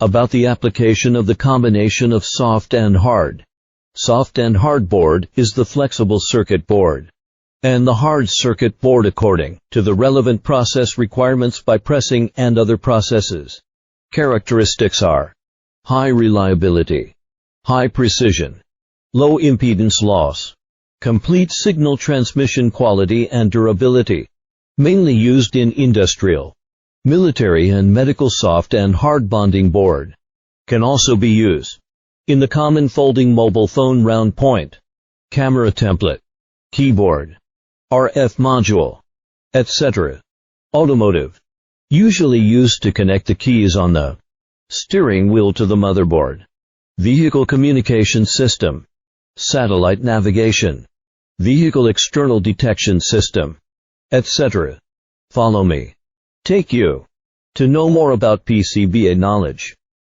About the application of the combination of soft and hard. Soft and hard board is the flexible circuit board, and the hard circuit board according to the relevant process requirements by pressing and other processes. Characteristics are high reliability, high precision, low impedance loss, complete signal transmission quality and durability. Mainly used in industrial, military and medical. Soft and hard bonding board can also be used in the common folding mobile phone round point, camera template, keyboard, RF module, etc. Automotive, usually used to connect the keys on the steering wheel to the motherboard. Vehicle communication system, satellite navigation, vehicle external detection system, etc. Follow me. Take you to know more about PCBA knowledge.